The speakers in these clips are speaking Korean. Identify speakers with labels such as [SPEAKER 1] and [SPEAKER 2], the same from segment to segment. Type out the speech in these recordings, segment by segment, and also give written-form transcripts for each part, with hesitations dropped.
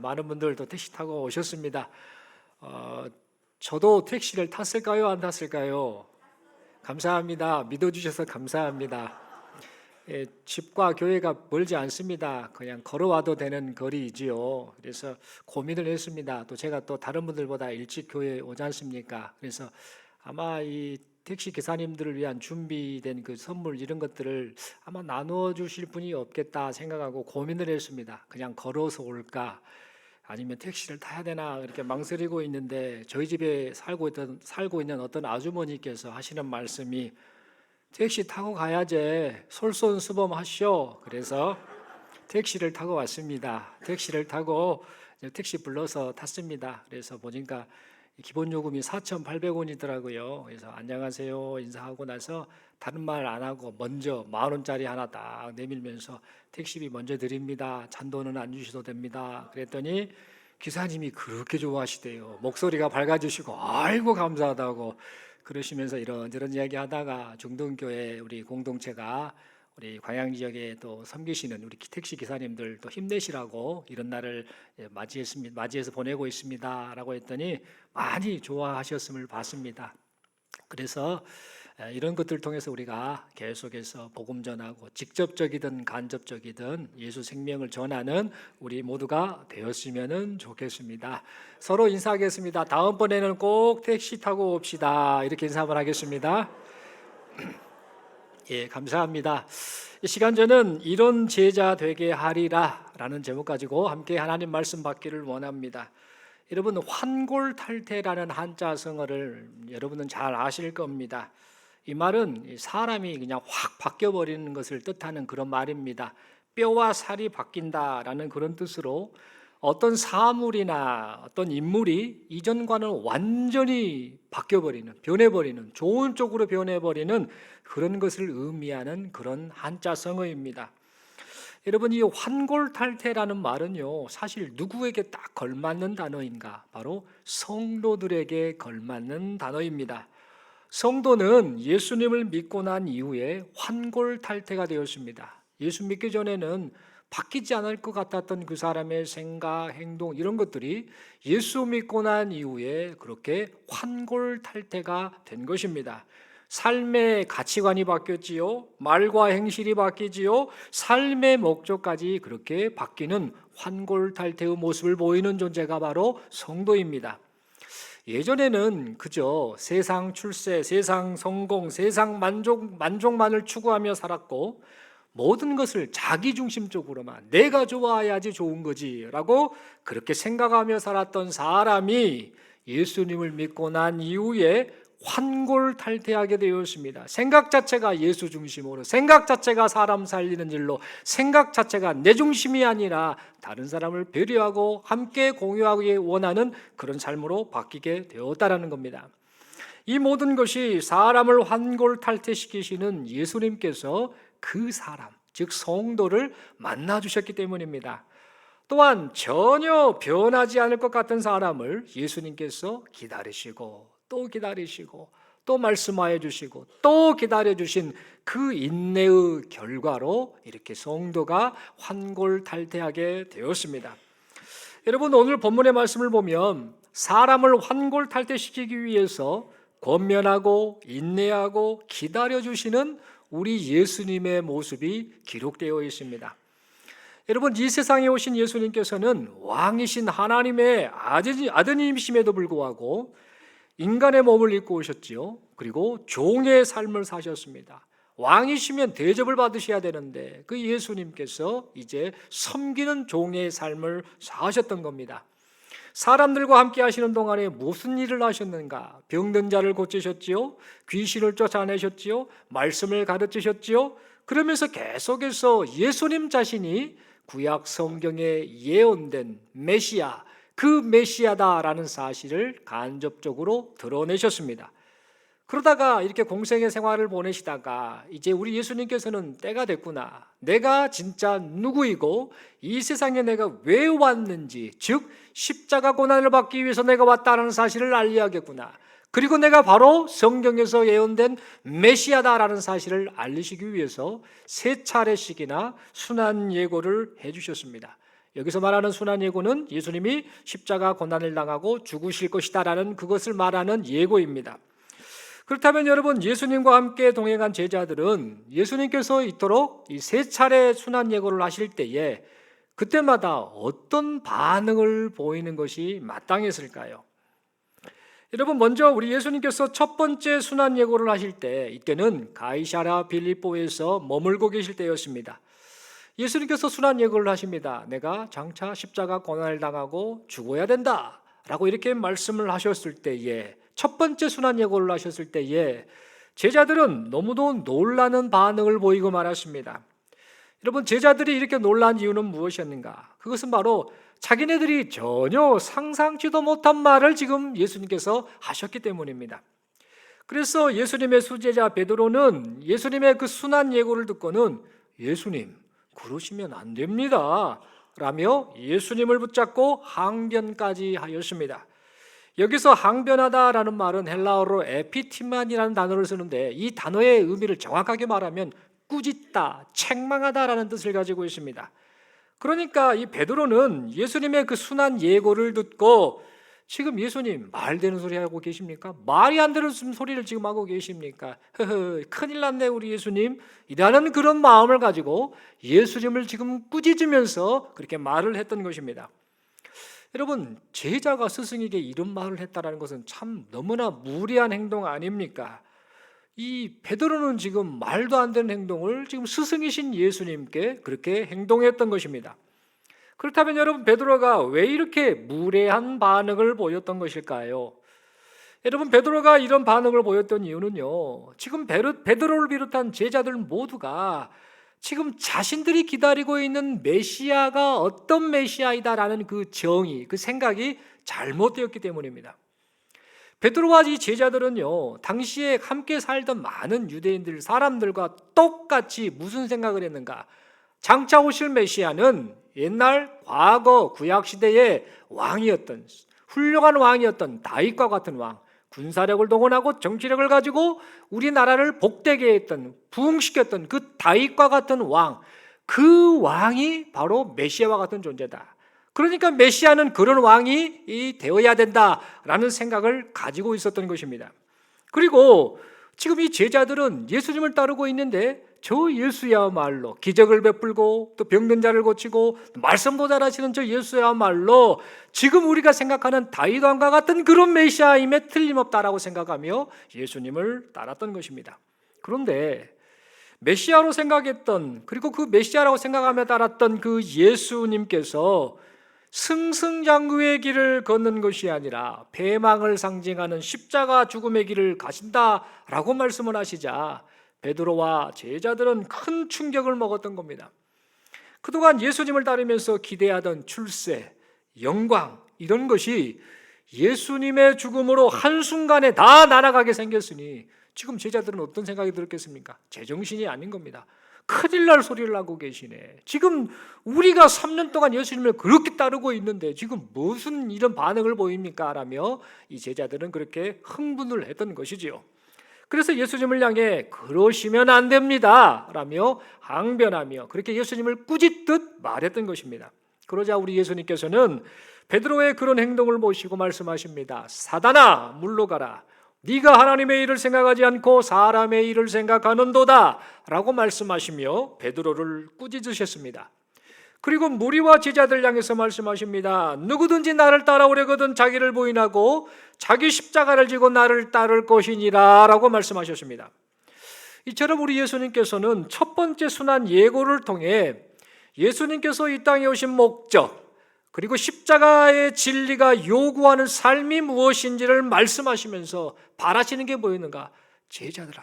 [SPEAKER 1] 많은 분들도 택시 타고 오셨습니다. 저도 택시를 탔을까요? 안 탔을까요? 감사합니다. 믿어주셔서 감사합니다. 예, 집과 교회가 멀지 않습니다. 그냥 걸어와도 되는 거리이지요. 그래서 고민을 했습니다. 또 제가 또 다른 분들보다 일찍 교회에 오지 않습니까? 그래서 아마 이 택시 기사님들을 위한 준비된 그 선물 이런 것들을 아마 나누어 주실 분이 없겠다 생각하고 고민을 했습니다. 그냥 걸어서 올까? 아니면 택시를 타야 되나 이렇게 망설이고 있는데 저희 집에 살고 있는 어떤 아주머니께서 하시는 말씀이 택시 타고 가야지 솔선수범하시오. 그래서 택시를 타고 왔습니다. 택시를 타고 택시 불러서 탔습니다. 그래서 보니까 기본 요금이 4,800원이더라고요. 그래서 안녕하세요 인사하고 나서 다른 말 안 하고 먼저 10,000원짜리 하나 딱 내밀면서 택시비 먼저 드립니다. 잔돈은 안 주셔도 됩니다. 그랬더니 기사님이 그렇게 좋아하시대요. 목소리가 밝아지시고 아이고 감사하다고 그러시면서 이런저런 이야기하다가 중동교회 우리 공동체가 우리 광양 지역에 또 섬기시는 우리 택시 기사님들 또 힘내시라고 이런 날을 맞이해서 보내고 있습니다라고 했더니 많이 좋아하셨음을 봤습니다. 그래서 이런 것들을 통해서 우리가 계속해서 복음 전하고 직접적이든 간접적이든 예수 생명을 전하는 우리 모두가 되었으면 좋겠습니다. 서로 인사하겠습니다. 다음번에는 꼭 택시 타고 옵시다. 이렇게 인사 한번 하겠습니다. 예, 감사합니다. 이 시간 저는 이런 제자 되게 하리라 라는 제목 가지고 함께 하나님 말씀 받기를 원합니다. 여러분 환골탈태라는 한자성어를 여러분은 잘 아실 겁니다. 이 말은 사람이 그냥 확 바뀌어버리는 것을 뜻하는 그런 말입니다. 뼈와 살이 바뀐다라는 그런 뜻으로 어떤 사물이나 어떤 인물이 이전과는 완전히 바뀌어버리는, 변해버리는, 좋은 쪽으로 변해버리는 그런 것을 의미하는 그런 한자성어입니다. 여러분 이 환골탈태라는 말은요 사실 누구에게 딱 걸맞는 단어인가? 바로 성도들에게 걸맞는 단어입니다. 성도는 예수님을 믿고 난 이후에 환골탈태가 되었습니다. 예수 믿기 전에는 바뀌지 않을 것 같았던 그 사람의 생각, 행동 이런 것들이 예수 믿고 난 이후에 그렇게 환골탈태가 된 것입니다. 삶의 가치관이 바뀌었지요. 말과 행실이 바뀌지요. 삶의 목적까지 그렇게 바뀌는 환골탈태의 모습을 보이는 존재가 바로 성도입니다. 예전에는 그저 세상 출세, 세상 성공, 세상 만족만을 추구하며 살았고 모든 것을 자기중심적으로만 내가 좋아야지 좋은 거지라고 그렇게 생각하며 살았던 사람이 예수님을 믿고 난 이후에 환골탈태하게 되었습니다. 생각 자체가 예수 중심으로, 생각 자체가 사람 살리는 일로, 생각 자체가 내 중심이 아니라 다른 사람을 배려하고 함께 공유하기 원하는 그런 삶으로 바뀌게 되었다라는 겁니다. 이 모든 것이 사람을 환골탈태시키시는 예수님께서 그 사람, 즉 성도를 만나 주셨기 때문입니다. 또한 전혀 변하지 않을 것 같은 사람을 예수님께서 기다리시고 또 기다리시고 또 말씀하여 주시고 또 기다려 주신 그 인내의 결과로 이렇게 성도가 환골탈태하게 되었습니다. 여러분 오늘 본문의 말씀을 보면 사람을 환골탈태시키기 위해서 권면하고 인내하고 기다려 주시는 우리 예수님의 모습이 기록되어 있습니다. 여러분 이 세상에 오신 예수님께서는 왕이신 하나님의 아드님이심에도 불구하고 인간의 몸을 입고 오셨지요. 그리고 종의 삶을 사셨습니다. 왕이시면 대접을 받으셔야 되는데 그 예수님께서 이제 섬기는 종의 삶을 사셨던 겁니다. 사람들과 함께 하시는 동안에 무슨 일을 하셨는가? 병든 자를 고치셨지요. 귀신을 쫓아내셨지요. 말씀을 가르치셨지요. 그러면서 계속해서 예수님 자신이 구약 성경에 예언된 메시아, 그 메시아다라는 사실을 간접적으로 드러내셨습니다. 그러다가 이렇게 공생의 생활을 보내시다가 이제 우리 예수님께서는 때가 됐구나. 내가 진짜 누구이고 이 세상에 내가 왜 왔는지, 즉 십자가 고난을 받기 위해서 내가 왔다는 사실을 알려야겠구나. 그리고 내가 바로 성경에서 예언된 메시아다라는 사실을 알리시기 위해서 3차례씩이나 순환 예고를 해주셨습니다. 여기서 말하는 순환 예고는 예수님이 십자가 고난을 당하고 죽으실 것이다라는 그것을 말하는 예고입니다. 그렇다면 여러분, 예수님과 함께 동행한 제자들은 예수님께서 이토록 이 세 차례 순환 예고를 하실 때에 그때마다 어떤 반응을 보이는 것이 마땅했을까요? 여러분, 먼저 우리 예수님께서 첫 번째 순환 예고를 하실 때, 이때는 가이사랴 빌립보에서 머물고 계실 때였습니다. 예수님께서 순환 예고를 하십니다. 내가 장차 십자가 고난을 당하고 죽어야 된다 라고 이렇게 말씀을 하셨을 때에, 첫 번째 순환 예고를 하셨을 때에 제자들은 너무도 놀라는 반응을 보이고 말았습니다. 여러분, 제자들이 이렇게 놀란 이유는 무엇이었는가? 그것은 바로 자기네들이 전혀 상상치도 못한 말을 지금 예수님께서 하셨기 때문입니다. 그래서 예수님의 수제자 베드로는 예수님의 그 순환 예고를 듣고는 예수님, 그러시면 안 됩니다 라며 예수님을 붙잡고 항변까지 하였습니다. 여기서 항변하다라는 말은 헬라어로 에피티만이라는 단어를 쓰는데, 이 단어의 의미를 정확하게 말하면 꾸짖다, 책망하다라는 뜻을 가지고 있습니다. 그러니까 이 베드로는 예수님의 그 순환 예고를 듣고 지금 예수님 말되는 소리 하고 계십니까? 말이 안 되는 소리를 지금 하고 계십니까? 큰일 났네 우리 예수님, 이라는 그런 마음을 가지고 예수님을 지금 꾸짖으면서 그렇게 말을 했던 것입니다. 여러분, 제자가 스승에게 이런 말을 했다는 것은 참 너무나 무리한 행동 아닙니까? 이 베드로는 지금 말도 안 되는 행동을 지금 스승이신 예수님께 그렇게 행동했던 것입니다. 그렇다면 여러분, 베드로가 왜 이렇게 무례한 반응을 보였던 것일까요? 여러분, 베드로가 이런 반응을 보였던 이유는요, 지금 베드로를 비롯한 제자들 모두가 지금 자신들이 기다리고 있는 메시아가 어떤 메시아이다라는 그 정의, 그 생각이 잘못되었기 때문입니다. 베드로와 이 제자들은요, 당시에 함께 살던 많은 유대인들 사람들과 똑같이 무슨 생각을 했는가? 장차 오실 메시아는 옛날 과거 구약 시대의 왕이었던, 훌륭한 왕이었던 다윗과 같은 왕, 군사력을 동원하고 정치력을 가지고 우리나라를 복되게 했던, 부흥시켰던 그 다윗과 같은 왕, 그 왕이 바로 메시아와 같은 존재다. 그러니까 메시아는 그런 왕이 되어야 된다라는 생각을 가지고 있었던 것입니다. 그리고 지금 이 제자들은 예수님을 따르고 있는데 저 예수야말로 기적을 베풀고 또 병든 자를 고치고 말씀도 잘하시는 저 예수야말로 지금 우리가 생각하는 다윗 왕과 같은 그런 메시아임에 틀림없다라고 생각하며 예수님을 따랐던 것입니다. 그런데 메시아로 생각했던, 그리고 그 메시아라고 생각하며 따랐던 그 예수님께서 승승장구의 길을 걷는 것이 아니라 패망을 상징하는 십자가 죽음의 길을 가신다라고 말씀을 하시자 베드로와 제자들은 큰 충격을 먹었던 겁니다. 그동안 예수님을 따르면서 기대하던 출세, 영광, 이런 것이 예수님의 죽음으로 한순간에 다 날아가게 생겼으니 지금 제자들은 어떤 생각이 들었겠습니까? 제정신이 아닌 겁니다. 큰일 날 소리를 하고 계시네. 지금 우리가 3년 동안 예수님을 그렇게 따르고 있는데 지금 무슨 이런 반응을 보입니까? 라며 이 제자들은 그렇게 흥분을 했던 것이지요. 그래서 예수님을 향해 그러시면 안 됩니다 라며 항변하며 그렇게 예수님을 꾸짖듯 말했던 것입니다. 그러자 우리 예수님께서는 베드로의 그런 행동을 보시고 말씀하십니다. 사단아, 물러가라. 네가 하나님의 일을 생각하지 않고 사람의 일을 생각하는도다 라고 말씀하시며 베드로를 꾸짖으셨습니다. 그리고 무리와 제자들 향해서 말씀하십니다. 누구든지 나를 따라오려거든 자기를 부인하고 자기 십자가를 지고 나를 따를 것이니라 라고 말씀하셨습니다. 이처럼 우리 예수님께서는 첫 번째 순환 예고를 통해 예수님께서 이 땅에 오신 목적, 그리고 십자가의 진리가 요구하는 삶이 무엇인지를 말씀하시면서 바라시는 게 뭐였는가? 제자들아,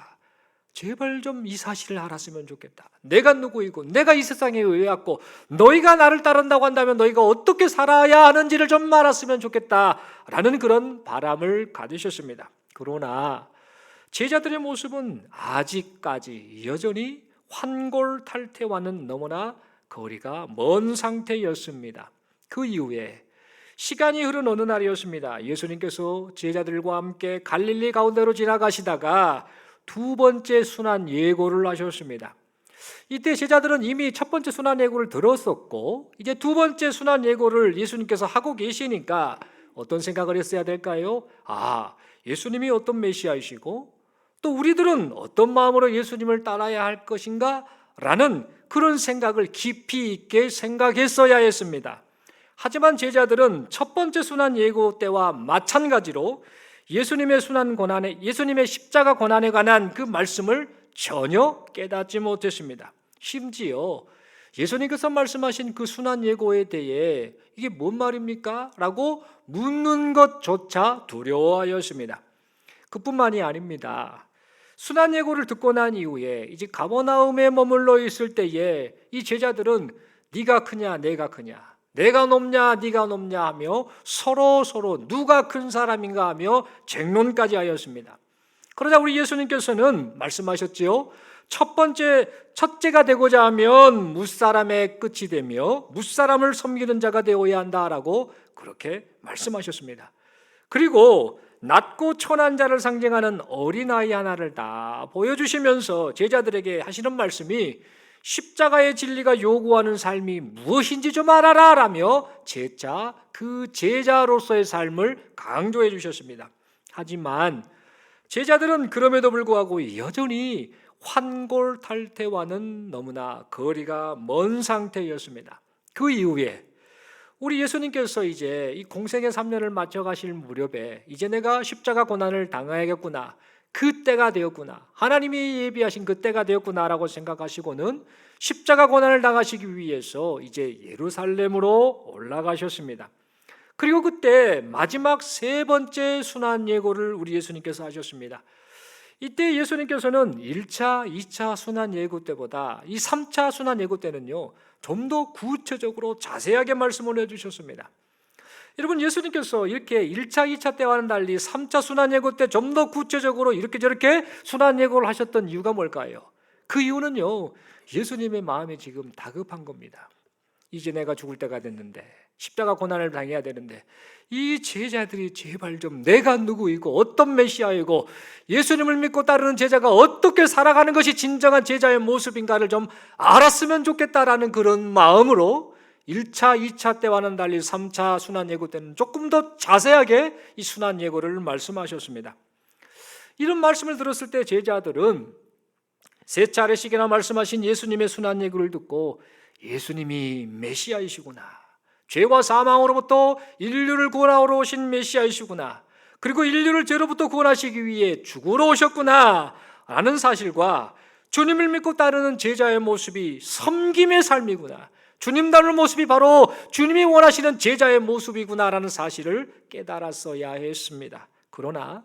[SPEAKER 1] 제발 좀 이 사실을 알았으면 좋겠다. 내가 누구이고 내가 이 세상에 왜 왔고 너희가 나를 따른다고 한다면 너희가 어떻게 살아야 하는지를 좀 알았으면 좋겠다라는 그런 바람을 가지셨습니다. 그러나 제자들의 모습은 아직까지 여전히 환골탈태와는 너무나 거리가 먼 상태였습니다. 그 이후에 시간이 흐른 어느 날이었습니다. 예수님께서 제자들과 함께 갈릴리 가운데로 지나가시다가 두 번째 순환 예고를 하셨습니다. 이때 제자들은 이미 첫 번째 순환 예고를 들었었고 이제 두 번째 순환 예고를 예수님께서 하고 계시니까 어떤 생각을 했어야 될까요? 예수님이 어떤 메시아이시고 또 우리들은 어떤 마음으로 예수님을 따라야 할 것인가? 라는 그런 생각을 깊이 있게 생각했어야 했습니다. 하지만 제자들은 첫 번째 순환 예고 때와 마찬가지로 예수님의 순환 고난에, 예수님의 십자가 고난에 관한 그 말씀을 전혀 깨닫지 못했습니다. 심지어 예수님께서 말씀하신 그 순환 예고에 대해 이게 뭔 말입니까? 라고 묻는 것조차 두려워하였습니다. 그뿐만이 아닙니다. 순환 예고를 듣고 난 이후에 이제 가버나움에 머물러 있을 때에 이 제자들은 네가 크냐 내가 크냐, 내가 높냐 네가 높냐 하며 서로 누가 큰 사람인가 하며 쟁론까지 하였습니다. 그러자 우리 예수님께서는 말씀하셨지요. 첫째가 되고자 하면 무사람의 끝이 되며 무사람을 섬기는 자가 되어야 한다라고 그렇게 말씀하셨습니다. 그리고 낮고 천한 자를 상징하는 어린아이 하나를 다 보여주시면서 제자들에게 하시는 말씀이 십자가의 진리가 요구하는 삶이 무엇인지 좀 알아라 라며 그 제자로서의 삶을 강조해 주셨습니다. 하지만 제자들은 그럼에도 불구하고 여전히 환골탈태와는 너무나 거리가 먼 상태였습니다. 그 이후에 우리 예수님께서 이제 이 공생의 3년을 마쳐 가실 무렵에 이제 내가 십자가 고난을 당해야겠구나, 그 때가 되었구나, 하나님이 예비하신 그 때가 되었구나라고 생각하시고는 십자가 고난을 당하시기 위해서 이제 예루살렘으로 올라가셨습니다. 그리고 그때 마지막 세 번째 순환 예고를 우리 예수님께서 하셨습니다. 이때 예수님께서는 1차, 2차 순환 예고 때보다 이 3차 순환 예고 때는요 좀 더 구체적으로 자세하게 말씀을 해주셨습니다. 여러분, 예수님께서 이렇게 1차, 2차 때와는 달리 3차 순환 예고 때 좀 더 구체적으로 이렇게 저렇게 순환 예고를 하셨던 이유가 뭘까요? 그 이유는요, 예수님의 마음이 지금 다급한 겁니다. 이제 내가 죽을 때가 됐는데, 십자가 고난을 당해야 되는데 이 제자들이 제발 좀 내가 누구이고 어떤 메시아이고 예수님을 믿고 따르는 제자가 어떻게 살아가는 것이 진정한 제자의 모습인가를 좀 알았으면 좋겠다라는 그런 마음으로 1차, 2차 때와는 달리 3차 순환 예고 때는 조금 더 자세하게 이 순환 예고를 말씀하셨습니다. 이런 말씀을 들었을 때 제자들은 세 차례씩이나 말씀하신 예수님의 순환 예고를 듣고 예수님이 메시아이시구나, 죄와 사망으로부터 인류를 구원하러 오신 메시아이시구나, 그리고 인류를 죄로부터 구원하시기 위해 죽으러 오셨구나 라는 사실과 주님을 믿고 따르는 제자의 모습이 섬김의 삶이구나, 주님 닮은 모습이 바로 주님이 원하시는 제자의 모습이구나라는 사실을 깨달았어야 했습니다. 그러나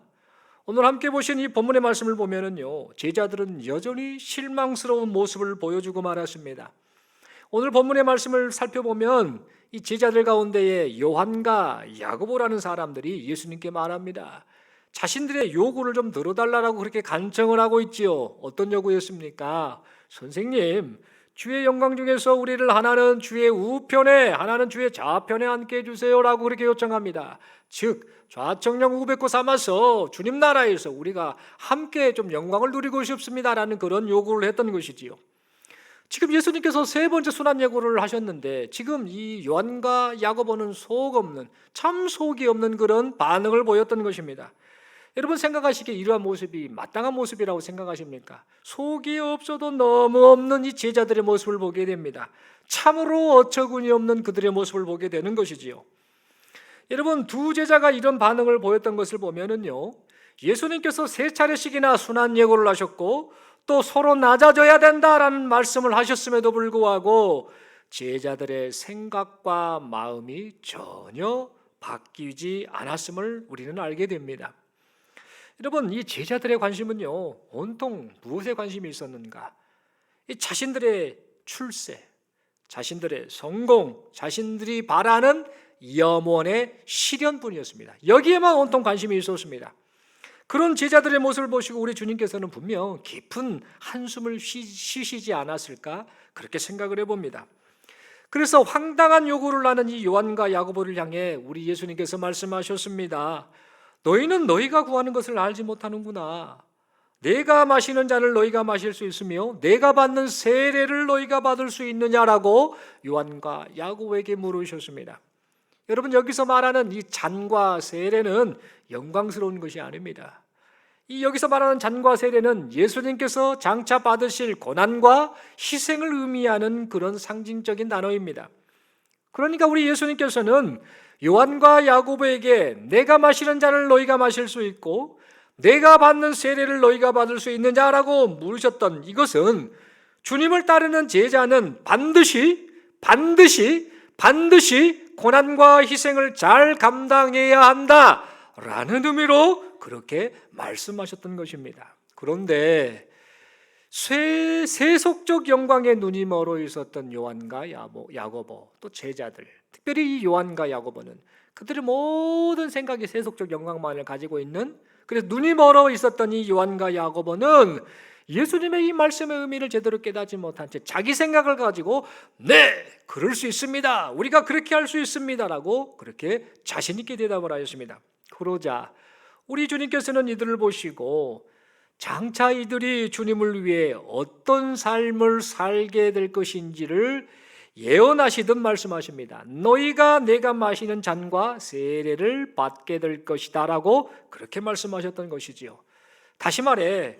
[SPEAKER 1] 오늘 함께 보신 이 본문의 말씀을 보면은요, 제자들은 여전히 실망스러운 모습을 보여주고 말았습니다. 오늘 본문의 말씀을 살펴보면 이 제자들 가운데에 요한과 야고보라는 사람들이 예수님께 말합니다. 자신들의 요구를 좀 들어달라고 그렇게 간청을 하고 있지요. 어떤 요구였습니까? 선생님, 주의 영광 중에서 우리를 하나는 주의 우편에, 하나는 주의 좌편에 앉게 해주세요라고 그렇게 요청합니다. 즉 좌청령 우백고 삼아서 주님 나라에서 우리가 함께 좀 영광을 누리고 싶습니다라는 그런 요구를 했던 것이지요. 지금 예수님께서 세 번째 순환 예고를 하셨는데 지금 이 요한과 야고보는 참 속이 없는 그런 반응을 보였던 것입니다. 여러분, 생각하시기에 이러한 모습이 마땅한 모습이라고 생각하십니까? 속이 없어도 너무 없는 이 제자들의 모습을 보게 됩니다. 참으로 어처구니 없는 그들의 모습을 보게 되는 것이지요. 여러분, 두 제자가 이런 반응을 보였던 것을 보면은요, 예수님께서 세 차례씩이나 순환 예고를 하셨고 또 서로 낮아져야 된다라는 말씀을 하셨음에도 불구하고 제자들의 생각과 마음이 전혀 바뀌지 않았음을 우리는 알게 됩니다. 여러분, 이 제자들의 관심은요, 온통 무엇에 관심이 있었는가? 이 자신들의 출세, 자신들의 성공, 자신들이 바라는 염원의 실현뿐이었습니다. 여기에만 온통 관심이 있었습니다. 그런 제자들의 모습을 보시고 우리 주님께서는 분명 깊은 한숨을 쉬시지 않았을까 그렇게 생각을 해봅니다. 그래서 황당한 요구를 하는 이 요한과 야고보를 향해 우리 예수님께서 말씀하셨습니다. 너희는 너희가 구하는 것을 알지 못하는구나. 내가 마시는 잔을 너희가 마실 수 있으며 내가 받는 세례를 너희가 받을 수 있느냐라고 요한과 야고보에게 물으셨습니다. 여러분, 여기서 말하는 이 잔과 세례는 영광스러운 것이 아닙니다. 이 여기서 말하는 잔과 세례는 예수님께서 장차 받으실 고난과 희생을 의미하는 그런 상징적인 단어입니다. 그러니까 우리 예수님께서는 요한과 야고보에게 내가 마시는 잔을 너희가 마실 수 있고 내가 받는 세례를 너희가 받을 수 있느냐라고 물으셨던 이것은 주님을 따르는 제자는 반드시 고난과 희생을 잘 감당해야 한다라는 의미로 그렇게 말씀하셨던 것입니다. 그런데 세속적 영광에 눈이 멀어 있었던 요한과 야고보, 또 제자들, 특별히 이 요한과 야고보는 그들의 모든 생각이 세속적 영광만을 가지고 있는, 그래서 눈이 멀어 있었던 이 요한과 야고보는 예수님의 이 말씀의 의미를 제대로 깨닫지 못한 채 자기 생각을 가지고 네, 그럴 수 있습니다, 우리가 그렇게 할 수 있습니다라고 그렇게 자신 있게 대답을 하였습니다. 그러자 우리 주님께서는 이들을 보시고 장차 이들이 주님을 위해 어떤 삶을 살게 될 것인지를 예언하시듯 말씀하십니다. 너희가 내가 마시는 잔과 세례를 받게 될 것이다 라고 그렇게 말씀하셨던 것이지요. 다시 말해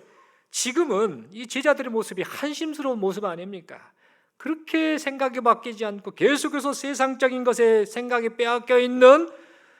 [SPEAKER 1] 지금은 이 제자들의 모습이 한심스러운 모습 아닙니까? 그렇게 생각이 바뀌지 않고 계속해서 세상적인 것에 생각이 빼앗겨 있는,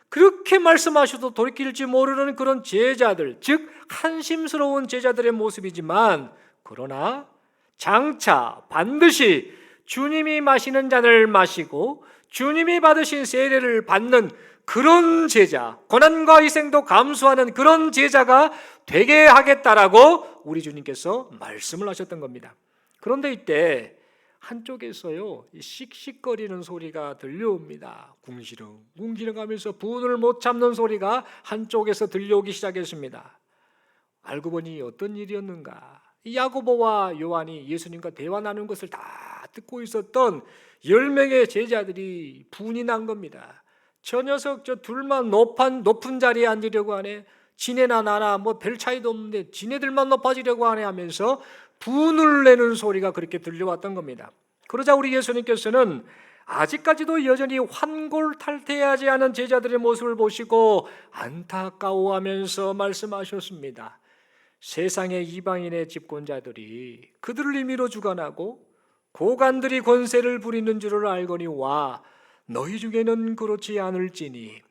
[SPEAKER 1] 그렇게 말씀하셔도 돌이킬지 모르는 그런 제자들, 즉 한심스러운 제자들의 모습이지만, 그러나 장차 반드시 주님이 마시는 잔을 마시고 주님이 받으신 세례를 받는 그런 제자, 고난과 희생도 감수하는 그런 제자가 되게 하겠다라고 우리 주님께서 말씀을 하셨던 겁니다. 그런데 이때 한쪽에서요 씩씩거리는 소리가 들려옵니다. 궁시렁 하면서 분을 못 참는 소리가 한쪽에서 들려오기 시작했습니다. 알고 보니 어떤 일이었는가? 야고보와 요한이 예수님과 대화 나눈 것을 다 듣고 있었던 10명의 제자들이 분이 난 겁니다. 저 녀석 저 둘만 높은 자리에 앉으려고 하네, 지네나 나나 뭐 별 차이도 없는데 지네들만 높아지려고 하네 하면서 분을 내는 소리가 그렇게 들려왔던 겁니다. 그러자 우리 예수님께서는 아직까지도 여전히 환골탈태하지 않은 제자들의 모습을 보시고 안타까워하면서 말씀하셨습니다. 세상의 이방인의 집권자들이 그들을 임의로 주관하고 고관들이 권세를 부리는 줄을 알거니와 너희 중에는 그렇지 않을지니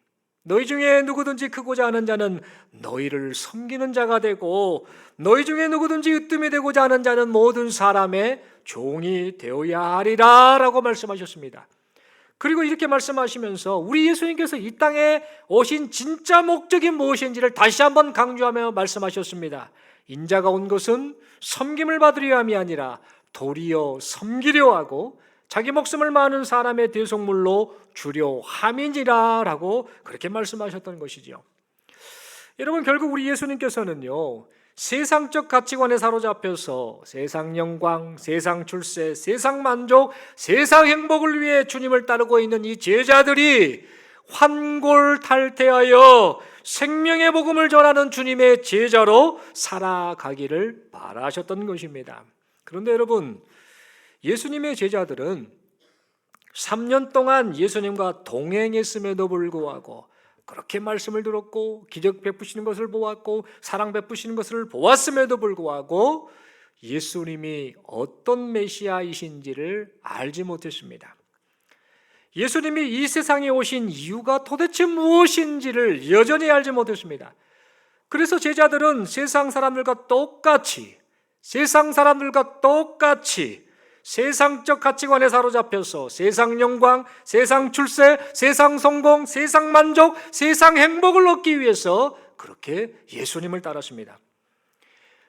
[SPEAKER 1] 너희 중에 누구든지 크고자 하는 자는 너희를 섬기는 자가 되고 너희 중에 누구든지 으뜸이 되고자 하는 자는 모든 사람의 종이 되어야 하리라 라고 말씀하셨습니다. 그리고 이렇게 말씀하시면서 우리 예수님께서 이 땅에 오신 진짜 목적이 무엇인지를 다시 한번 강조하며 말씀하셨습니다. 인자가 온 것은 섬김을 받으려 함이 아니라 도리어 섬기려 하고 자기 목숨을 많은 사람의 대속물로 주려 함이니라 라고 그렇게 말씀하셨던 것이죠. 여러분, 결국 우리 예수님께서는요 세상적 가치관에 사로잡혀서 세상 영광, 세상 출세, 세상 만족, 세상 행복을 위해 주님을 따르고 있는 이 제자들이 환골탈태하여 생명의 복음을 전하는 주님의 제자로 살아가기를 바라셨던 것입니다. 그런데 여러분, 예수님의 제자들은 3년 동안 예수님과 동행했음에도 불구하고 그렇게 말씀을 들었고 기적 베푸시는 것을 보았고 사랑 베푸시는 것을 보았음에도 불구하고 예수님이 어떤 메시아이신지를 알지 못했습니다. 예수님이 이 세상에 오신 이유가 도대체 무엇인지를 여전히 알지 못했습니다. 그래서 제자들은 세상 사람들과 똑같이 세상적 가치관에 사로잡혀서 세상 영광, 세상 출세, 세상 성공, 세상 만족, 세상 행복을 얻기 위해서 그렇게 예수님을 따랐습니다.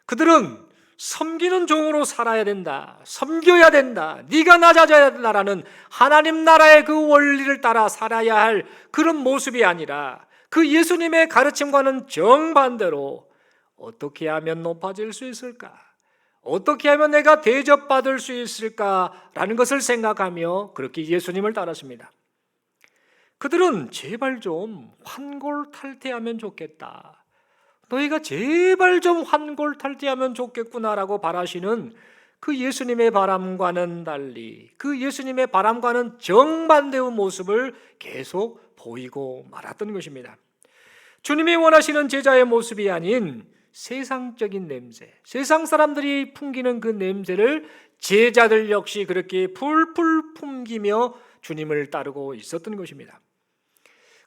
[SPEAKER 1] 그들은 섬기는 종으로 살아야 된다, 섬겨야 된다, 네가 낮아져야 된다라는 하나님 나라의 그 원리를 따라 살아야 할 그런 모습이 아니라 그 예수님의 가르침과는 정반대로 어떻게 하면 높아질 수 있을까? 어떻게 하면 내가 대접받을 수 있을까라는 것을 생각하며 그렇게 예수님을 따랐습니다. 그들은 제발 좀 환골탈태하면 좋겠다, 너희가 제발 좀 환골탈태하면 좋겠구나라고 바라시는 그 예수님의 바람과는 달리 그 예수님의 바람과는 정반대의 모습을 계속 보이고 말았던 것입니다. 주님이 원하시는 제자의 모습이 아닌 세상적인 냄새, 세상 사람들이 풍기는 그 냄새를 제자들 역시 그렇게 풀풀 풍기며 주님을 따르고 있었던 것입니다.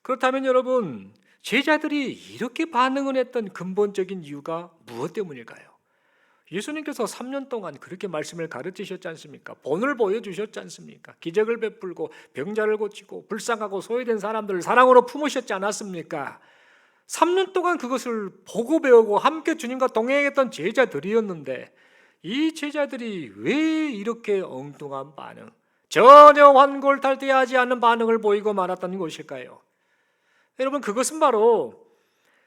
[SPEAKER 1] 그렇다면 여러분, 제자들이 이렇게 반응을 했던 근본적인 이유가 무엇 때문일까요? 예수님께서 3년 동안 그렇게 말씀을 가르치셨지 않습니까? 본을 보여주셨지 않습니까? 기적을 베풀고 병자를 고치고 불쌍하고 소외된 사람들을 사랑으로 품으셨지 않았습니까? 3년 동안 그것을 보고 배우고 함께 주님과 동행했던 제자들이었는데 이 제자들이 왜 이렇게 엉뚱한 반응, 전혀 환골탈태하지 않는 반응을 보이고 말았던 것일까요? 여러분, 그것은 바로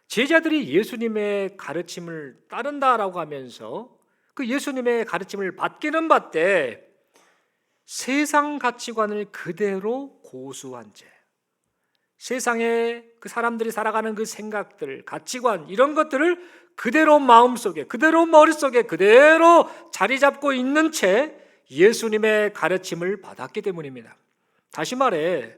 [SPEAKER 1] 제자들이 예수님의 가르침을 따른다라고 하면서 그 예수님의 가르침을 받기는 받되 세상 가치관을 그대로 고수한 채 세상에 그 사람들이 살아가는 그 생각들, 가치관 이런 것들을 그대로 마음속에, 그대로 머릿속에 그대로 자리 잡고 있는 채 예수님의 가르침을 받았기 때문입니다. 다시 말해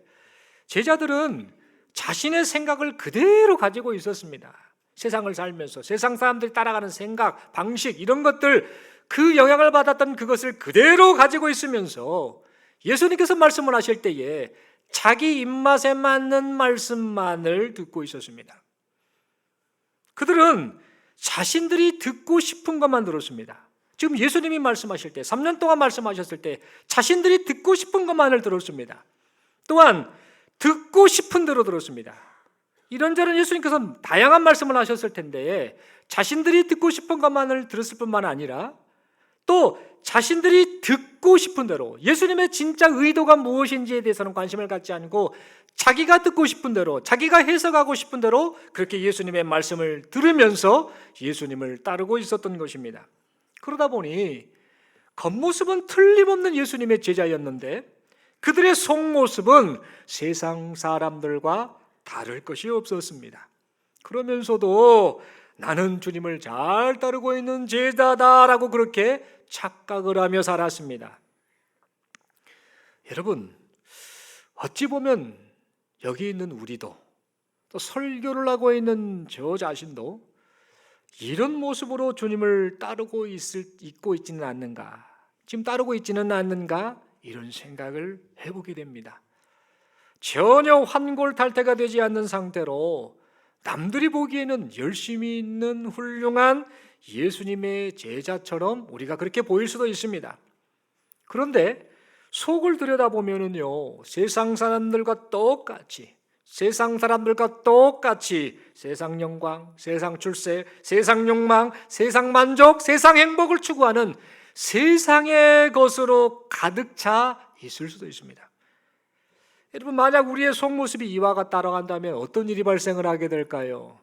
[SPEAKER 1] 제자들은 자신의 생각을 그대로 가지고 있었습니다. 세상을 살면서 세상 사람들이 따라가는 생각, 방식 이런 것들 그 영향을 받았던 그것을 그대로 가지고 있으면서 예수님께서 말씀을 하실 때에 자기 입맛에 맞는 말씀만을 듣고 있었습니다. 그들은 자신들이 듣고 싶은 것만 들었습니다. 지금 예수님이 말씀하실 때 3년 동안 말씀하셨을 때 자신들이 듣고 싶은 것만을 들었습니다. 또한 듣고 싶은 대로 들었습니다. 이런저런 예수님께서 다양한 말씀을 하셨을 텐데 자신들이 듣고 싶은 것만을 들었을 뿐만 아니라 또 자신들이 듣고 싶은 대로 예수님의 진짜 의도가 무엇인지에 대해서는 관심을 갖지 않고 자기가 듣고 싶은 대로 자기가 해석하고 싶은 대로 그렇게 예수님의 말씀을 들으면서 예수님을 따르고 있었던 것입니다. 그러다 보니 겉모습은 틀림없는 예수님의 제자였는데 그들의 속모습은 세상 사람들과 다를 것이 없었습니다. 그러면서도 나는 주님을 잘 따르고 있는 제자다라고 그렇게 착각을 하며 살았습니다. 여러분, 어찌 보면 여기 있는 우리도 또 설교를 하고 있는 저 자신도 이런 모습으로 주님을 따르고 있고 있지는 않는가, 지금 따르고 있지는 않는가 이런 생각을 해보게 됩니다. 전혀 환골탈태가 되지 않는 상태로 남들이 보기에는 열심히 있는 훌륭한 예수님의 제자처럼 우리가 그렇게 보일 수도 있습니다. 그런데 속을 들여다보면은요, 세상 사람들과 똑같이 세상 영광, 세상 출세, 세상 욕망, 세상 만족, 세상 행복을 추구하는 세상의 것으로 가득 차 있을 수도 있습니다. 여러분, 만약 우리의 속모습이 이와 따라간다면 어떤 일이 발생을 하게 될까요?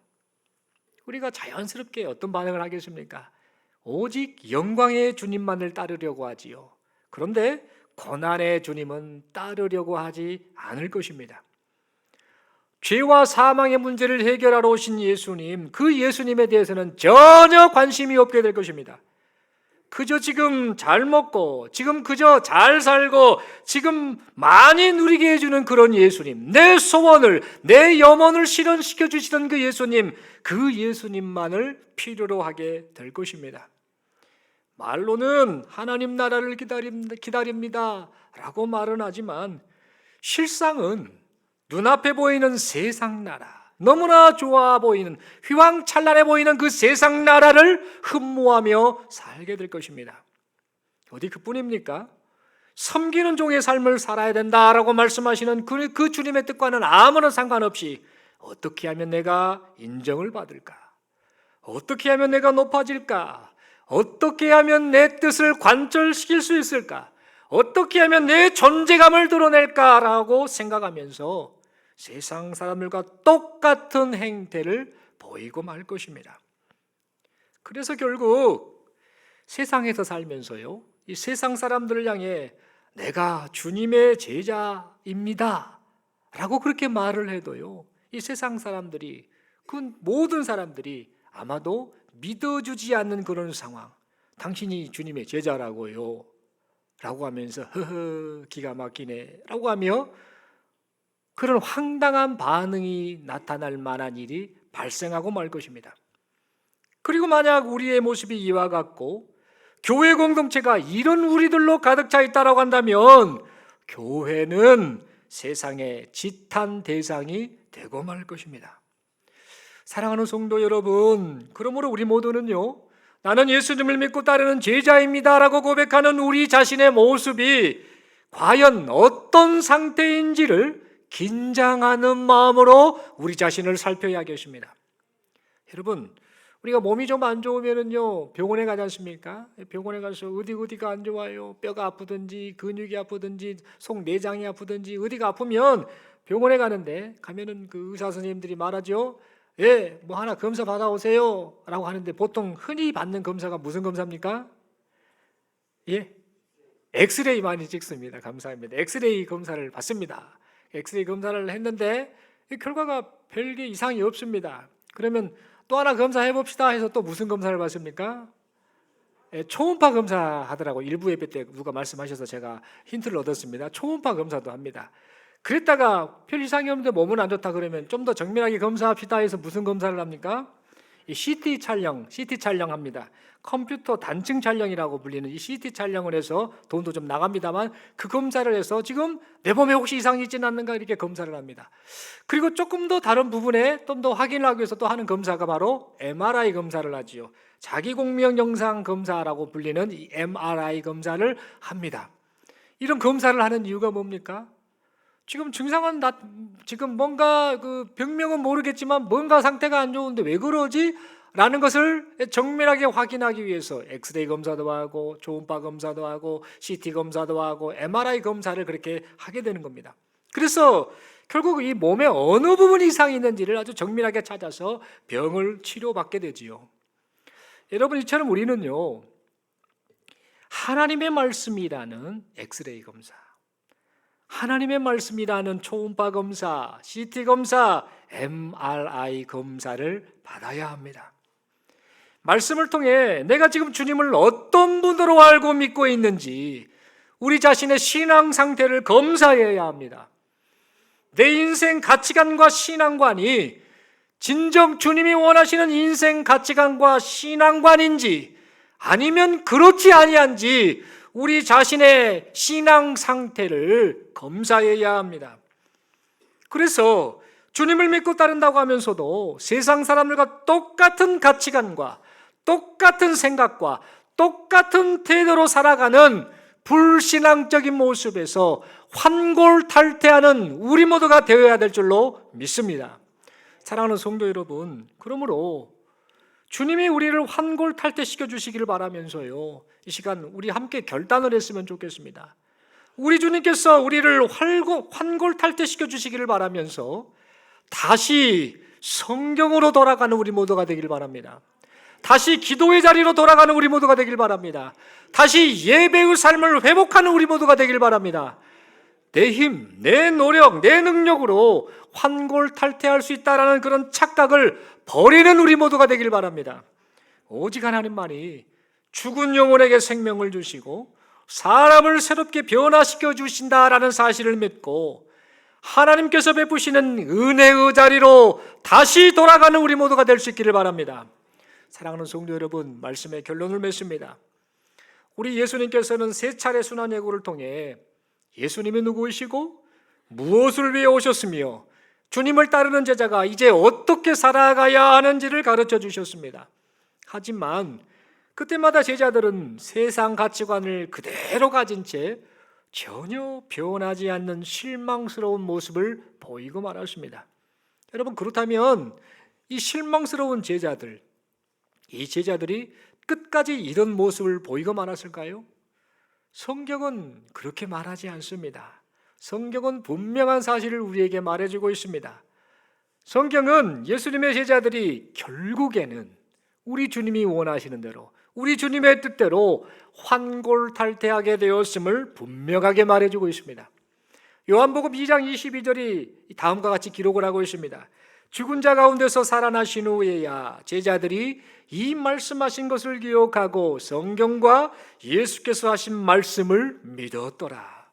[SPEAKER 1] 우리가 자연스럽게 어떤 반응을 하겠습니까? 오직 영광의 주님만을 따르려고 하지요. 그런데 고난의 주님은 따르려고 하지 않을 것입니다. 죄와 사망의 문제를 해결하러 오신 예수님, 그 예수님에 대해서는 전혀 관심이 없게 될 것입니다. 그저 지금 잘 먹고 지금 그저 잘 살고 지금 많이 누리게 해주는 그런 예수님, 내 소원을 내 염원을 실현시켜 주시던 그 예수님만을 필요로 하게 될 것입니다. 말로는 하나님 나라를 기다립니다 라고 말은 하지만 실상은 눈앞에 보이는 세상 나라, 너무나 좋아 보이는 휘황찬란해 보이는 그 세상 나라를 흠모하며 살게 될 것입니다. 어디 그뿐입니까? 섬기는 종의 삶을 살아야 된다라고 말씀하시는 그 주님의 뜻과는 아무런 상관없이 어떻게 하면 내가 인정을 받을까? 어떻게 하면 내가 높아질까? 어떻게 하면 내 뜻을 관철시킬 수 있을까? 어떻게 하면 내 존재감을 드러낼까라고 생각하면서 세상 사람들과 똑같은 행태를 보이고 말 것입니다. 그래서 결국 세상에서 살면서요, 이 세상 사람들을 향해 내가 주님의 제자입니다 라고 그렇게 말을 해도요, 이 세상 사람들이, 그 모든 사람들이 아마도 믿어주지 않는 그런 상황. 당신이 주님의 제자라고요 라고 하면서 허허 기가 막히네 라고 하며 그런 황당한 반응이 나타날 만한 일이 발생하고 말 것입니다. 그리고 만약 우리의 모습이 이와 같고 교회 공동체가 이런 우리들로 가득 차 있다고 한다면 교회는 세상의 지탄 대상이 되고 말 것입니다. 사랑하는 성도 여러분, 그러므로 우리 모두는요, 나는 예수님을 믿고 따르는 제자입니다 라고 고백하는 우리 자신의 모습이 과연 어떤 상태인지를 긴장하는 마음으로 우리 자신을 살펴야 하겠습니다. 여러분, 우리가 몸이 좀 안 좋으면은요 병원에 가지 않습니까? 병원에 가서 어디가 안 좋아요, 뼈가 아프든지 근육이 아프든지 속 내장이 아프든지 어디가 아프면 병원에 가면은 그 의사 선생님들이 말하죠. 예, 뭐 하나 검사 받아오세요 라고 하는데 보통 흔히 받는 검사가 무슨 검사입니까? 예, 엑스레이 많이 찍습니다. 감사합니다. 엑스레이 검사를 받습니다. 엑스레이 검사를 했는데 결과가 별게 이상이 없습니다. 그러면 또 하나 검사해 봅시다 해서 또 무슨 검사를 받습니까? 예, 초음파 검사 하더라고. 일부 예배 때 누가 말씀하셔서 제가 힌트를 얻었습니다. 초음파 검사도 합니다. 그랬다가 별 이상이 없는데 몸은 안 좋다 그러면 좀 더 정밀하게 검사합시다 해서 무슨 검사를 합니까? 이 CT 촬영합니다. 컴퓨터 단층 촬영이라고 불리는 이 CT 촬영을 해서 돈도 좀 나갑니다만 그 검사를 해서 지금 내 몸에 혹시 이상이 있지는 않는가 이렇게 검사를 합니다. 그리고 조금 더 다른 부분에 좀 더 확인을 하기 위해서 또 하는 검사가 바로 MRI 검사를 하지요. 자기공명 영상 검사라고 불리는 이 MRI 검사를 합니다. 이런 검사를 하는 이유가 뭡니까? 지금 증상은 지금 뭔가 그 병명은 모르겠지만 뭔가 상태가 안 좋은데 왜 그러지? 라는 것을 정밀하게 확인하기 위해서 엑스레이 검사도 하고 초음파 검사도 하고 CT 검사도 하고 MRI 검사를 그렇게 하게 되는 겁니다. 그래서 결국 이 몸의 어느 부분이 이상이 있는지를 아주 정밀하게 찾아서 병을 치료받게 되지요. 여러분, 이처럼 우리는요, 하나님의 말씀이라는 엑스레이 검사, 하나님의 말씀이라는 초음파 검사, CT 검사, MRI 검사를 받아야 합니다. 말씀을 통해 내가 지금 주님을 어떤 분으로 알고 믿고 있는지 우리 자신의 신앙 상태를 검사해야 합니다. 내 인생 가치관과 신앙관이 진정 주님이 원하시는 인생 가치관과 신앙관인지 아니면 그렇지 아니한지 우리 자신의 신앙 상태를 검사해야 합니다. 그래서 주님을 믿고 따른다고 하면서도 세상 사람들과 똑같은 가치관과 똑같은 생각과 똑같은 태도로 살아가는 불신앙적인 모습에서 환골탈태하는 우리 모두가 되어야 될 줄로 믿습니다. 사랑하는 성도 여러분, 그러므로 주님이 우리를 환골탈태시켜 주시기를 바라면서요, 이 시간 우리 함께 결단을 했으면 좋겠습니다. 우리 주님께서 우리를 환골탈태시켜 주시기를 바라면서 다시 성경으로 돌아가는 우리 모두가 되길 바랍니다. 다시 기도의 자리로 돌아가는 우리 모두가 되길 바랍니다. 다시 예배의 삶을 회복하는 우리 모두가 되길 바랍니다. 내 힘, 내 노력, 내 능력으로 환골탈태할 수 있다라는 그런 착각을 버리는 우리 모두가 되길 바랍니다. 오직 하나님만이 죽은 영혼에게 생명을 주시고 사람을 새롭게 변화시켜 주신다라는 사실을 믿고 하나님께서 베푸시는 은혜의 자리로 다시 돌아가는 우리 모두가 될 수 있기를 바랍니다. 사랑하는 성도 여러분, 말씀의 결론을 맺습니다. 우리 예수님께서는 세 차례 순환예고를 통해 예수님이 누구이시고 무엇을 위해 오셨으며 주님을 따르는 제자가 이제 어떻게 살아가야 하는지를 가르쳐 주셨습니다. 하지만 그때마다 제자들은 세상 가치관을 그대로 가진 채 전혀 변하지 않는 실망스러운 모습을 보이고 말았습니다. 여러분, 그렇다면 이 실망스러운 제자들, 이 제자들이 끝까지 이런 모습을 보이고 말았을까요? 성경은 그렇게 말하지 않습니다. 성경은 분명한 사실을 우리에게 말해주고 있습니다. 성경은 예수님의 제자들이 결국에는 우리 주님이 원하시는 대로, 우리 주님의 뜻대로 환골탈태하게 되었음을 분명하게 말해주고 있습니다. 요한복음 2장 22절이 다음과 같이 기록을 하고 있습니다. 죽은 자 가운데서 살아나신 후에야 제자들이 이 말씀하신 것을 기억하고 성경과 예수께서 하신 말씀을 믿었더라.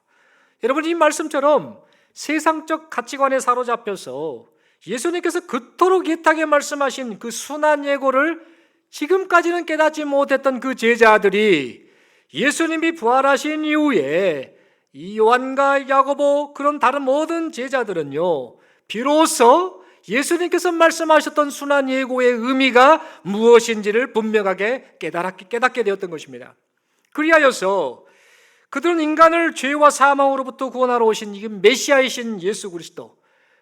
[SPEAKER 1] 여러분, 이 말씀처럼 세상적 가치관에 사로잡혀서 예수님께서 그토록 애타게 말씀하신 그 순한 예고를 지금까지는 깨닫지 못했던 그 제자들이 예수님이 부활하신 이후에 이 요한과 야고보, 그런 다른 모든 제자들은요, 비로소 예수님께서 말씀하셨던 순한 예고의 의미가 무엇인지를 분명하게 깨닫게 되었던 것입니다. 그리하여서 그들은 인간을 죄와 사망으로부터 구원하러 오신 이 메시아이신 예수 그리스도,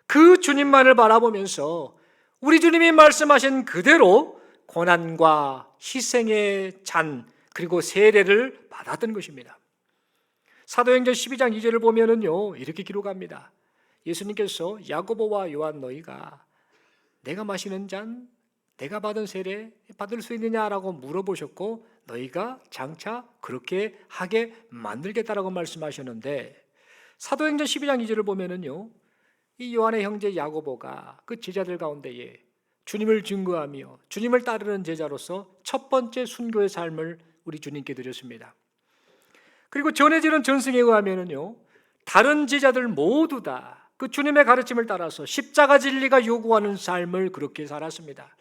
[SPEAKER 1] 그 주님만을 바라보면서 우리 주님이 말씀하신 그대로 고난과 희생의 잔, 그리고 세례를 받았던 것입니다. 사도행전 12장 2절을 보면은요, 이렇게 기록합니다. 예수님께서 야고보와 요한, 너희가 내가 마시는 잔, 내가 받은 세례 받을 수 있느냐라고 물어보셨고 너희가 장차 그렇게 하게 만들겠다라고 말씀하셨는데, 사도행전 12장 2절을 보면은요, 이 요한의 형제 야고보가 그 제자들 가운데에 주님을 증거하며 주님을 따르는 제자로서 첫 번째 순교의 삶을 우리 주님께 드렸습니다. 그리고 전해지는 전승에 의하면은요, 다른 제자들 모두 다 그 주님의 가르침을 따라서 십자가 진리가 요구하는 삶을 그렇게 살았습니다.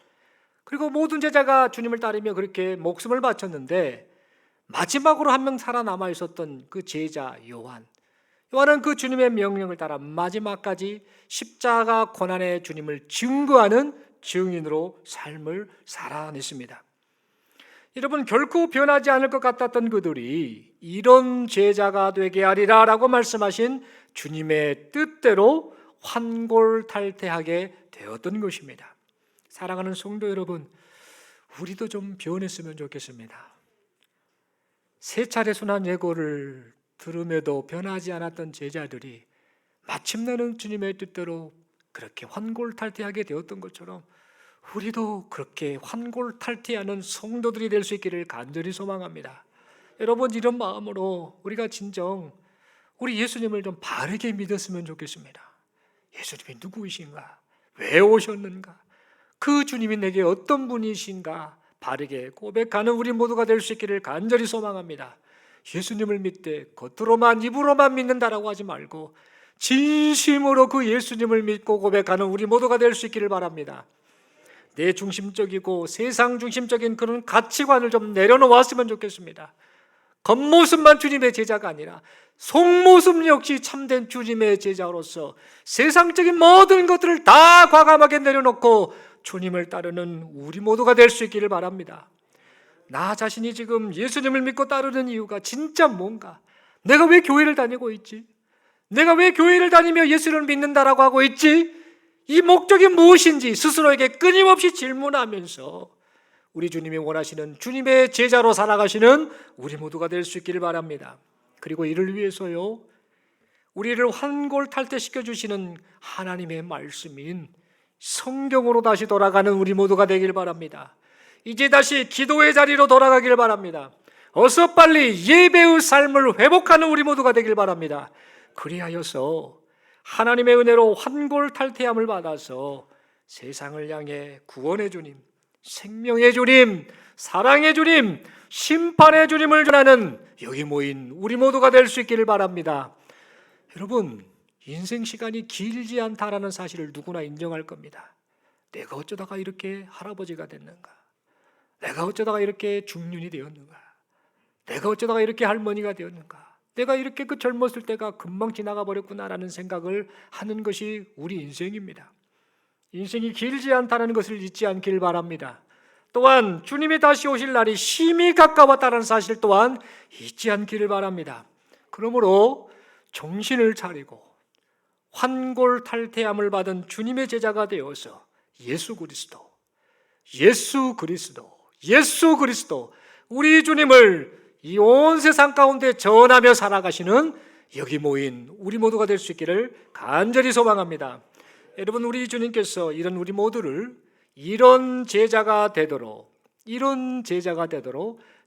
[SPEAKER 1] 그리고 모든 제자가 주님을 따르며 그렇게 목숨을 바쳤는데, 마지막으로 한 명 살아남아 있었던 그 제자 요한은 그 주님의 명령을 따라 마지막까지 십자가 고난의 주님을 증거하는 증인으로 삶을 살아냈습니다. 여러분, 결코 변하지 않을 것 같았던 그들이 이런 제자가 되게 하리라 라고 말씀하신 주님의 뜻대로 환골탈태하게 되었던 것입니다. 사랑하는 성도 여러분, 우리도 좀 변했으면 좋겠습니다. 세 차례 순환 예고를 들음에도 변하지 않았던 제자들이 마침내는 주님의 뜻대로 그렇게 환골탈태하게 되었던 것처럼 우리도 그렇게 환골탈태하는 성도들이 될 수 있기를 간절히 소망합니다. 여러분, 이런 마음으로 우리가 진정 우리 예수님을 좀 바르게 믿었으면 좋겠습니다. 예수님이 누구이신가? 왜 오셨는가? 그 주님이 내게 어떤 분이신가? 바르게 고백하는 우리 모두가 될 수 있기를 간절히 소망합니다. 예수님을 믿되 겉으로만 입으로만 믿는다라고 하지 말고 진심으로 그 예수님을 믿고 고백하는 우리 모두가 될 수 있기를 바랍니다. 내 중심적이고 세상 중심적인 그런 가치관을 좀 내려놓았으면 좋겠습니다. 겉모습만 주님의 제자가 아니라 속모습 역시 참된 주님의 제자로서 세상적인 모든 것들을 다 과감하게 내려놓고 주님을 따르는 우리 모두가 될 수 있기를 바랍니다. 나 자신이 지금 예수님을 믿고 따르는 이유가 진짜 뭔가? 내가 왜 교회를 다니고 있지? 내가 왜 교회를 다니며 예수를 믿는다라고 하고 있지? 이 목적이 무엇인지 스스로에게 끊임없이 질문하면서 우리 주님이 원하시는 주님의 제자로 살아가시는 우리 모두가 될 수 있기를 바랍니다. 그리고 이를 위해서요, 우리를 환골탈태시켜 주시는 하나님의 말씀인 성경으로 다시 돌아가는 우리 모두가 되길 바랍니다. 이제 다시 기도의 자리로 돌아가길 바랍니다. 어서 빨리 예배의 삶을 회복하는 우리 모두가 되길 바랍니다. 그리하여서 하나님의 은혜로 환골탈태함을 받아서 세상을 향해 구원의 주님, 생명의 주님, 사랑의 주님, 심판의 주님을 전하는 여기 모인 우리 모두가 될 수 있기를 바랍니다. 여러분, 인생 시간이 길지 않다라는 사실을 누구나 인정할 겁니다. 내가 어쩌다가 이렇게 할아버지가 됐는가? 내가 어쩌다가 이렇게 중년이 되었는가? 내가 어쩌다가 이렇게 할머니가 되었는가? 내가 이렇게 그 젊었을 때가 금방 지나가 버렸구나라는 생각을 하는 것이 우리 인생입니다. 인생이 길지 않다는 것을 잊지 않길 바랍니다. 또한 주님이 다시 오실 날이 심히 가까웠다는 사실 또한 잊지 않기를 바랍니다. 그러므로 정신을 차리고 환골탈태함을 받은 주님의 제자가 되어서 예수 그리스도 우리 주님을 이 온 세상 가운데 전하며 살아가시는 여기 모인 우리 모두가 될 수 있기를 간절히 소망합니다. 여러분, 우리 주님께서 이런 우리 모두를 이런 제자가 되도록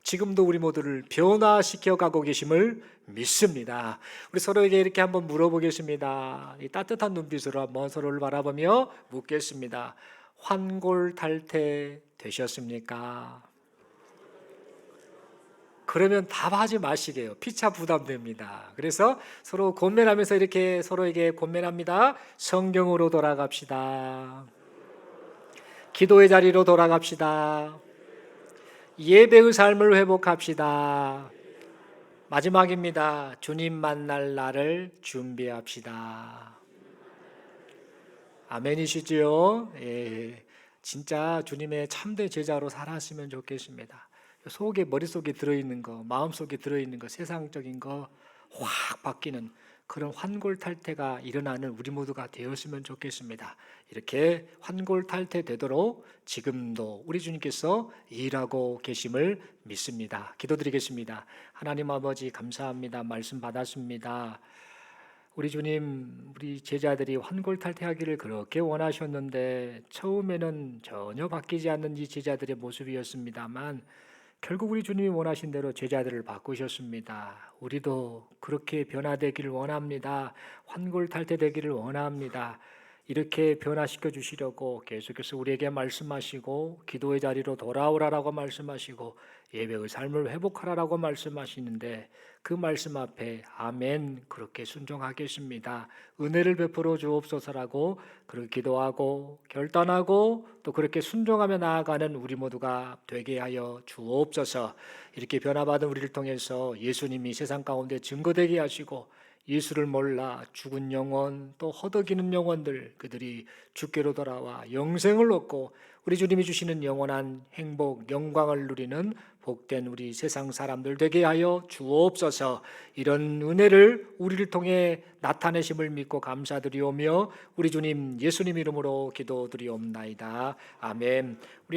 [SPEAKER 1] 지금도 우리 모두를 변화시켜 가고 계심을 믿습니다. 우리 서로에게 이렇게 한번 물어보겠습니다. 이 따뜻한 눈빛으로 한번 서로를 바라보며 묻겠습니다. 환골탈태 되셨습니까? 그러면 답하지 마시게요. 피차 부담됩니다. 그래서 서로 권면하면서 이렇게 서로에게 권면합니다. 성경으로 돌아갑시다. 기도의 자리로 돌아갑시다. 예배의 삶을 회복합시다. 마지막입니다. 주님 만날 날을 준비합시다. 아멘이시지요? 예, 진짜 주님의 참된 제자로 살았으면 좋겠습니다. 속에 머릿속에 들어있는 거, 마음속에 들어있는 거, 세상적인 거 확 바뀌는 그런 환골탈태가 일어나는 우리 모두가 되었으면 좋겠습니다. 이렇게 환골탈태 되도록 지금도 우리 주님께서 일하고 계심을 믿습니다. 기도드리겠습니다. 하나님 아버지 감사합니다. 말씀 받았습니다. 우리 주님, 우리 제자들이 환골탈태하기를 그렇게 원하셨는데 처음에는 전혀 바뀌지 않는 이 제자들의 모습이었습니다만 결국 우리 주님이 원하신 대로 제자들을 바꾸셨습니다. 우리도 그렇게 변화되기를 원합니다. 환골탈태되기를 원합니다. 이렇게 변화시켜 주시려고 계속해서 우리에게 말씀하시고 기도의 자리로 돌아오라라고 말씀하시고 예배의 삶을 회복하라라고 말씀하시는데 그 말씀 앞에 아멘 그렇게 순종하겠습니다. 은혜를 베풀어 주옵소서라고 그렇게 기도하고 결단하고 또 그렇게 순종하며 나아가는 우리 모두가 되게 하여 주옵소서. 이렇게 변화받은 우리를 통해서 예수님이 세상 가운데 증거되게 하시고 예수를 몰라 죽은 영혼 또 허덕이는 영혼들 그들이 주께로 돌아와 영생을 얻고 우리 주님이 주시는 영원한 행복 영광을 누리는 복된 우리 세상 사람들 되게 하여 주옵소서. 이런 은혜를 우리를 통해 나타내심을 믿고 감사드리오며 우리 주님 예수님 이름으로 기도드리옵나이다. 아멘.